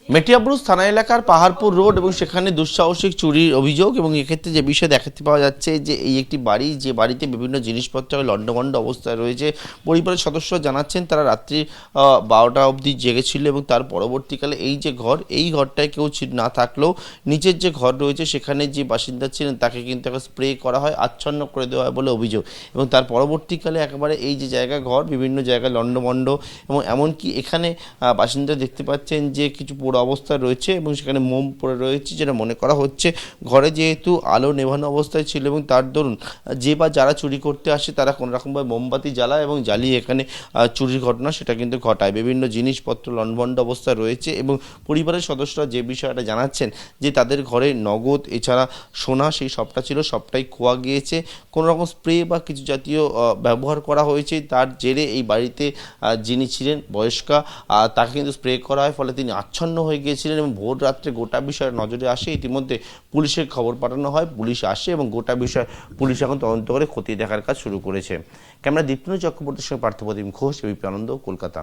মেটিয়াবুরুজ থানা এলাকার পাহাড়পুর রোড এবং সেখানে দুঃসাহসিক চুরির অভিযোগ এবং এক্ষেত্রে যে বিষয় দেখাতে পাওয়া যাচ্ছে যে এই একটি বাড়ি, যে বাড়িতে বিভিন্ন জিনিসপত্র লণ্ডভণ্ড অবস্থায় রয়েছে। পরিবারের সদস্যরা জানাচ্ছেন তারা রাত্রি 12টা অবধি জেগেছিল এবং তার পরবর্তীকালে এই যে ঘর, এই ঘরটায় কেউ না থাকলেও নিচের যে ঘর রয়েছে সেখানে যে বাসিন্দা ছিলেন তাকে কিন্তু একটা স্প্রে করা হয়, আচ্ছন্ন করে দেওয়া হয় বলে অভিযোগ। এবং তার পরবর্তীকালে একেবারে এই যে জায়গা ঘর, বিভিন্ন জায়গায় লণ্ডভণ্ড এবং এমনকি এখানে বাসিন্দা দেখতে পাচ্ছেন যে কিছু অবস্থায় রয়েছে এবং সেখানে মোম পড়ে রয়েছে, যেটা মনে করা হচ্ছে ঘরে যেহেতু আলো নেভানো অবস্থায় ছিল এবং তার দরুন যে বা যারা চুরি করতে আসে তারা কোনো রকমভাবে মোমবাতি জ্বালায় এবং জ্বালিয়ে এখানে চুরির ঘটনা সেটা কিন্তু ঘটায়। বিভিন্ন জিনিসপত্র লণ্ডভণ্ড অবস্থায় রয়েছে এবং পরিবারের সদস্যরা যে বিষয়টা জানাচ্ছেন যে তাদের ঘরে নগদ এছাড়া সোনা সেই সবটা ছিল, সবটাই খোয়া গিয়েছে। কোনো রকম স্প্রে বা কিছু জাতীয় ব্যবহার করা হয়েছে, তার জেরে এই বাড়িতে যিনি ছিলেন বয়স্কা তাকে কিন্তু স্প্রে করা হয়, ফলে তিনি আচ্ছন্ন হয়ে গিয়েছিলেন এবং ভোর রাত্রে গোটা বিষয় নজরে আসে। ইতিমধ্যে পুলিশের খবর পাঠানো হয়, পুলিশ আসে এবং গোটা বিষয় পুলিশ এখন তদন্ত করে খতিয়ে দেখার কাজ শুরু করেছে। ক্যামেরা দীপ্তন চক্রবর্তীর সঙ্গে পার্থপ্রতিম ঘোষ, এবিপি আনন্দ, কলকাতা।